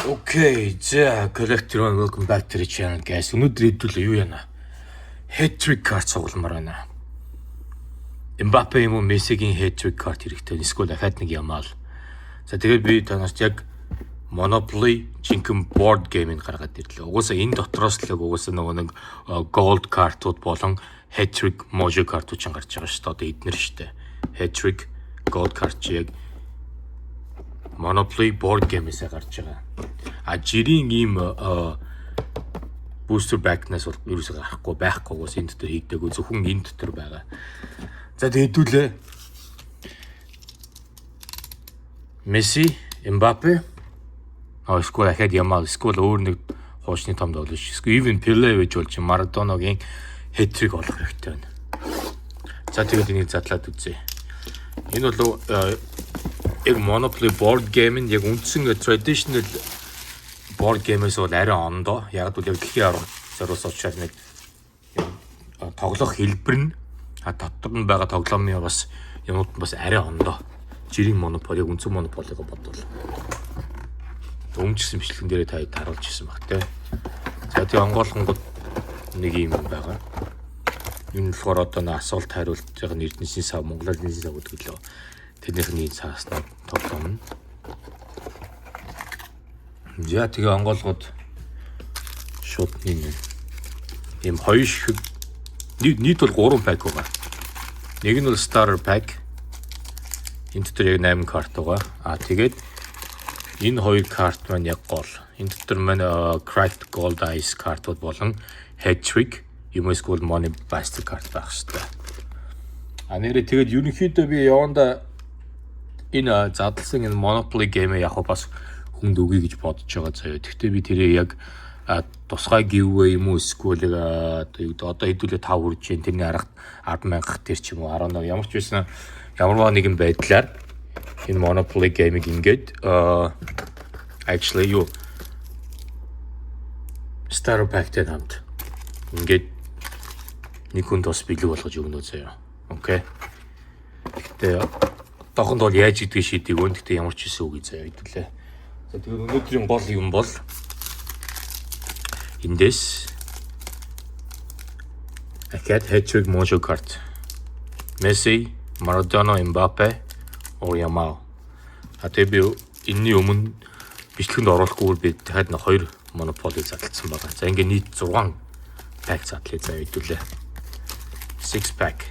Okay, за collector welcome back to the channel guys. Өнөөдөр хэдүүлээ юу яана? Hat-trick card цугламаар байна. Mbappe юм уу Мессигийн hat-trick card хэрэгтэй. Эсвэл дахиад нэг ямаал. За тэгээд би танаас яг Monopoly жинхэнэ board game-ийг гаргаад ирлээ. Угаасаа энэ дотроос л угаасаа нөгөө нэг gold card-ууд болон hat-trick mojo card-ууд ч гарч байгаа шүү дээ. Одоо эднэр шүү дээ. Hat-trick gold card чи яг Monopoly board game-ээс гарч байгаа. А жирийн ийм booster pack-наас бол ерөөсөө гарахгүй байхгүйгээс энэ дотор хийгдээгүй зөвхөн энэ дотор байгаа. За тэгдүүлээ. Месси, Mbappe, эсвэл ахад Ямал, эсвэл өөр нэг хуучны томд болно ш. Эсвэл even Pele гэж болж Maradona-гийн hat-trick олох хэрэгтэй байна. За тэгээд энийг задлаад үзье. Энэ бол яг Monopoly board game-ийн яг үндсэн traditional board game-ээс бол арай ондоо. Яг л яг дэлхийн арга зориулсан учраас нэг тоглох хэлбэр нь дотор нь байгаа тоглоомын бас юмуд бас арай ондоо. Жирийн Monopoly, үндсэн Monopoly-г бодвол. Өмчсөн бичлэгэн дээрээ та харуулж ирсэн баг те. За тэгээ онгойлгонгод нэг юм байгаа. Энэ болохоор одоо асуулт хариулт яг Эрдэнэсийн сав, Монголын Эрдэнэсийн сав гэдэг лөө. Тэрнийхний цааснаа тоглоом. За тэгээ онгойлгоод шууд ийм хоёр шиг нийт бол 3 пак байгаа. Нэг нь бол starter pack. Энэ дотор яг 8 карт байгаа. Тэгээд энэ хоёр карт маань яг гол. Энэ дотор маань cracked gold ice картууд болон hat-trick юм эсвэл money buster карт байх хэрэгтэй. Нэрээ тэгээд ерөнхийдөө би яванда энэ задлсан энэ Monopoly game яг бас хүнд өгье гэж бодож байгаа заяа. Гэхдээ би тэрээ яг тусгай giveaway юм уу эсвэл одоо хэдүүлээ 5 хүрж जैन тэрний арга 10,000 тэр ч юм уу 11 ямар ч байсан ямарваа нэгэн байдлаар энэ Monopoly game-ийг ингээд actually юу Starter Pack-тэй хамт ингээд нэг хүн тус бэлэг болгож өгнө заяа. Окей. Гэтэ тохонд бол яаж идэх шийдийг өн гэхдээ ямар ч хэсэг үгүй заяа хэдүүлээ. За тэгэхээр өнөөдрийн гол юм бол эндээс ахад hat-trick mojo card. Messi, Maradona, Mbappe, or Yamal. Тэгээд би энэний өмнө бичлэгэнд оруулахгүйгээр би дахиад 2 Monopoly задлсан байна. За ингээд нийт 6 pack задлаа заяа хэдүүлээ. 6 pack.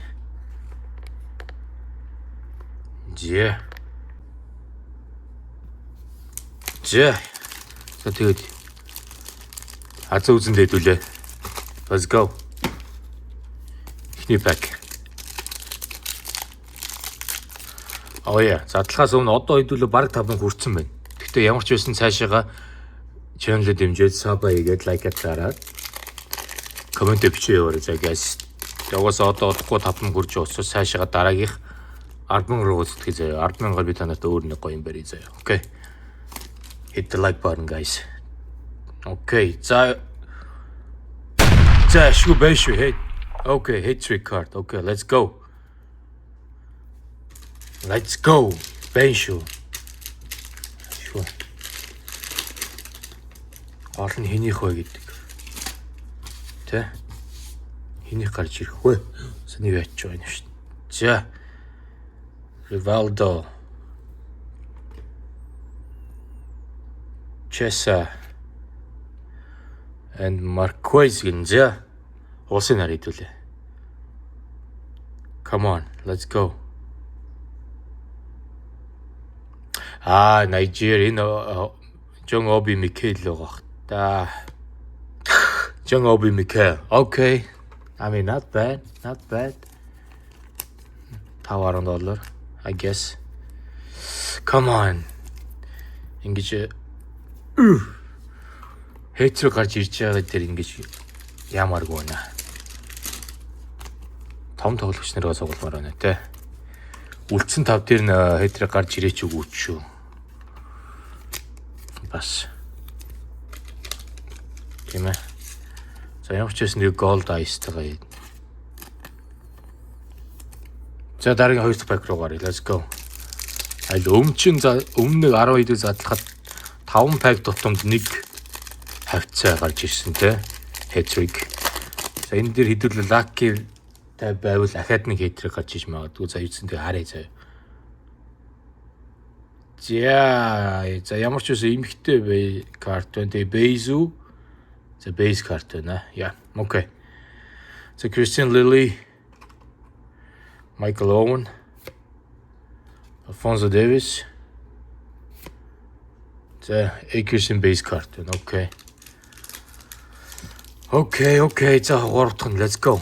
За тэгээд азаа үзэндээ хэдүүлээ. Let's go. Эхний pack. Задлахаас өмнө одоо хэдүүлээ баг 5 хүрсэн байна. Гэхдээ ямар ч байсан цаашаага channel-д дэмжиж сабаа хийгээд лайк дараад комент бичээе за guys. Яваас одоо удахгүй 5 хүрч уусаа цаашаага дараагийнх 10,000 руу үзтгэе заяа. 10,000-аар би танарт өөр нэг гоё юм барья заяа. Окей. Hit the like button guys. Окей. За шүү байшгүй hey. Okay, hat-trick card. Okay, let's go. Let's go. Байшгүй. Шүү. Гол нь хэнийх вэ гэдэг. Тэ? Хэнийх гарч ирэх вэ? Саний яач байгаа юм шүү. За. Rivaldo, Chessa, and Marquez гинзя. Улсын нар хэдүүлээ. Come on, let's go. Nigeria John Obi Mikel байгаа та. John Obi Mikel. Okay. I mean not bad. $500. I guess. Come on. Ингэж hat-trick гарч ирж байгаа дээр ингэж ямааргүй байна. Том тоглогч нараа цугулмаар байна те. Үлдсэн 5 дээр нь hat-trick гарч ирээч үгүй шүү. Бас. Тийм ээ. За ямар ч байсан нэг gold ice-тагаа. За дараагийн 2 дахь pack руу гаръя. Let's go. Аль өмнө 12 дэх задлахад 5 пак тутамд 1 хавцаа гарч ирсэн те. Hat-trick. За энэ дээр хэдүүлээ lucky тай байвал ахаад нэг hat-trick гарч иж магадгүй. За юусэн тэгээ харъя заяа. За ямар ч үсэн эмхтэй бай карт байна. Тэгээ base үү? За base карт байна. Yeah, okay. За Christian Lilly, Michael Owen, Alphonso Davies. За Christian base карт байна. Okay. За 3 дахь нь let's go.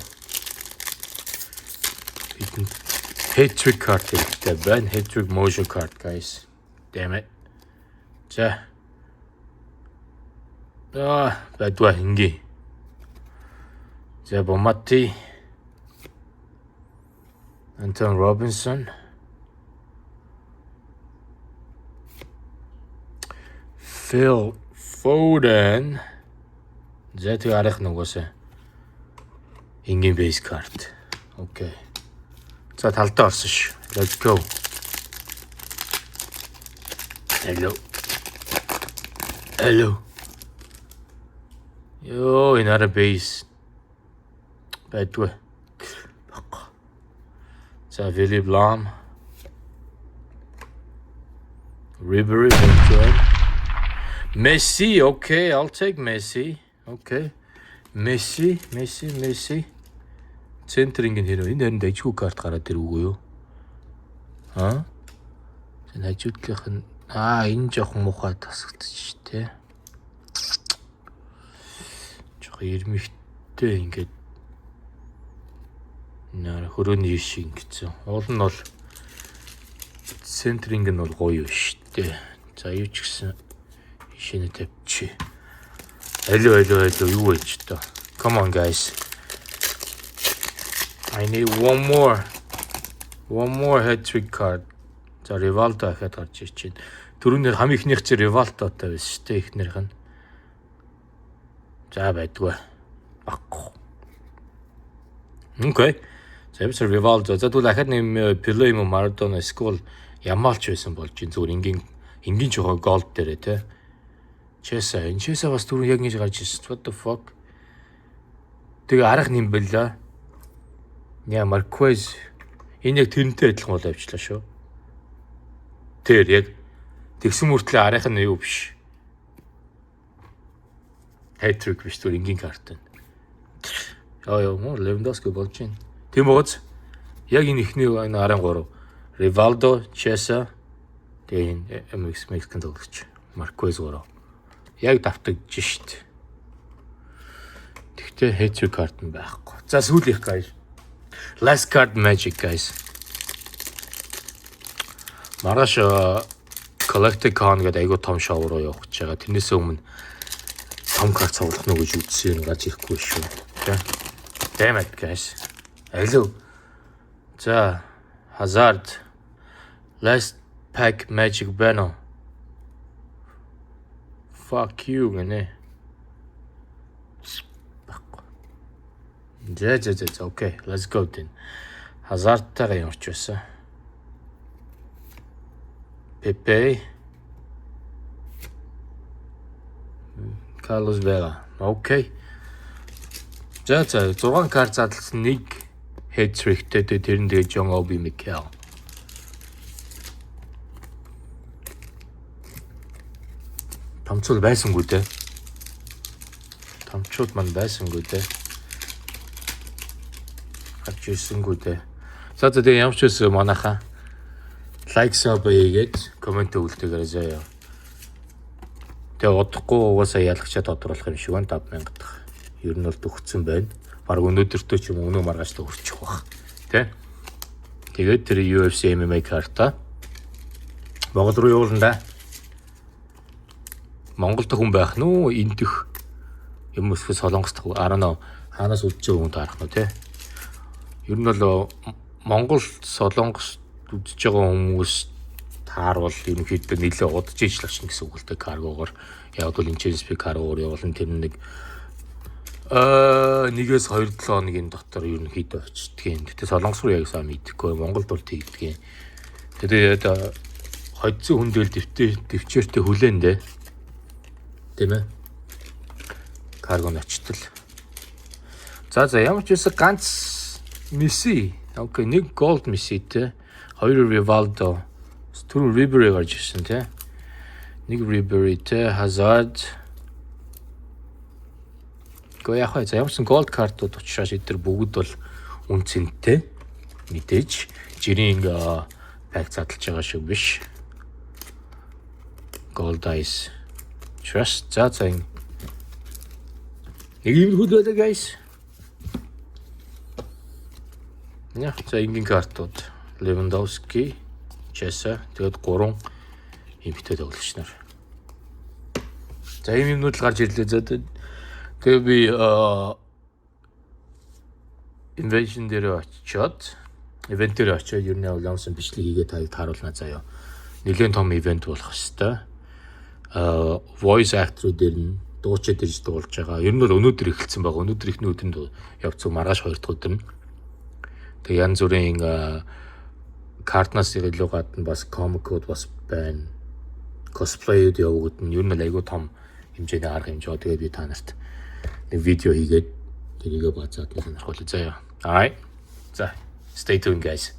Hat-trick card хэрэгтэй байна. Hat-trick mojo card guys. Damn it. За. Бадва хинги. За Бомати. Anton Robinson. Phil Foden. За тэг арах нугасаа. Ингийн base card. Okay. За талдаа орсон ш. Let's go. Hello. Yo, another base. Бадгүй. За Willie Blom. Ribery. Messi, okay, I'll take Messi. Okay. Messi. Центринг нь хэрэг энэ харинд ажгүй карт гараад ирвгүй юу? Зэн хажуудлынх нь энэ жоохон муухай тасагдчих тий. Жоохон ирмэгтэй ингээд хөрөөний шиг ингэсэн. Уул нь бол центринг нь бол гоё шүү дээ. За юу ч гэсэн ишэнэ тавьчих. Алло юу вэ ч та. Come on guys. I need one more hat-trick card. За Rivaldo ахад гарч ир чинь. Түрүүнээр хам ихнийх чи Rivaldoтай байсан шүү дээ ихнэрх нь. За байдгүй. Баггүй. Okay. За бисэр Rivaldo. За тэгвэл ахад нэм Pelé юм Maradona эсвэл Yamalч байсан болж ин зүгээр энгийн жохоо гол дээрээ те. Chesa бас түрүү яг ингэж гарч ирсэн. What the fuck? Тэгээ арах нэм байлаа. Яа Marquez энэ яг тэрнтэй адилхан бол авчлаа шүү. Тэр яг тэгсэн мөртлөө арайх нь юу биш. Hat-trick биш түр ингийн карт байна. Мөр Lewandowski болж байна. Тийм ууз. Яг энэ ихний арын 3. Rivaldo, Chesa, тэгээ Mexican тоглогч Marquez 3. Яг давтагдж шít. Тэгтээ hat-trick карт нь байхгүй. За сүүлийнх guys. Last card magic guys. Маргааш collected con гэдэг айгуу том шоу руу явах гэж байгаа. Тэрнээс өмнө том карт цуглах нь гэж үзсэн гарч ирэхгүй шүү. Damn it guys. Hello. За Hazard. Last pack magic banner. Fuck you гэнэ. За окей. Let's go then. Hazard-тайгаа ямарч байсан. Pepe. Carlos Vela. Окей. За 6 карт задлсан нэг hat-trickтэй тэр нь тэгээ John Obi Mikel. Тамцуул байсангүй дээ. Тамчууд мань байсангүй дээ. Харчээсэнгүй дээ. За тэгээ ямар ч байсан манайхаа лайк хийгээд комент өгөлтэйгээр заяа. Тэгээ удахгүй угаасаа ялгчаа тодруулах юм шиг байна 5000 дахь. Ер нь бол төгссөн байна. Бараг өнөөдөртөө ч юм өнөө маргааш төгсчих واخ. Тэ? Тэгээд тэр UFC MMA карта Монгол руу явуулна да. Монголд хүн байх нү эндэх юм эсвэл Солонгос дах араа хаанаас үдчихээ хүн таарах нь тэ. Ер нь бол Монгол Солонгос үдчихэж байгаа хүмүүс таарвал ерөнхийдөө нэлээд удаж ижлэх шин гэсэн үг л дээ каргогоор. Яг бол инченспи каргоор явуулна тэр нэг 1-2 7 хоногийн дотор ерөнхийдөө очтгийн. Гэтэ Солонгос руу яг сайн мэдэхгүй Монголд бол тэгдэгэн. Тэгээд хоцсон хүндэл дэвчээртэй хүлээн дээ. Тийм ээ. Карго ночтол. За ямар ч үсэн ганц Месси. Окей, нэг голд Месситэй. Хоёр Ривалдо. Түр Рибери гарч ирсэн тий. Нэг Риберитэй Hazard. Яг хаа ямар ч голд картууд учраас эдгээр бүгд бол үнцэнтэй. Мэдээж жирийн пак задлж байгаа шиг биш. Gold Ice Trust. За нэг юм хөдөлөө guys. Ja, за ингийн картууд Lewandowski, Chessa тэгээд 3 имптэй тоглогч нар. За ийм юмнууд л гарч ирлээ. За тэгээд би invasion дээр очиод event дээр очиод ер нь явуулсан бичлэг хийгээд таяг тааруулна заяа. Нэлээд том event болох хэвээр. Voice actor дээр нь дуучид ирж дуулж байгаа. Ер нь бол өнөөдөр эхэлсэн байгаа. Өнөөдөр ихний өдөнд явцсан маргааш 2 дахь өдөр нь. Тэгээ янз бүрийн картнаас илүү гадна бас комикуд бас байна. Cosplay-д явуулгад нь ер нь айгүй том хэмжээний арга хэмжээ. Тэгээд би та нарт нэг видео хийгээд тэрийгэ бацаад сонирхолтой заяа. Alright. За, stay tuned guys.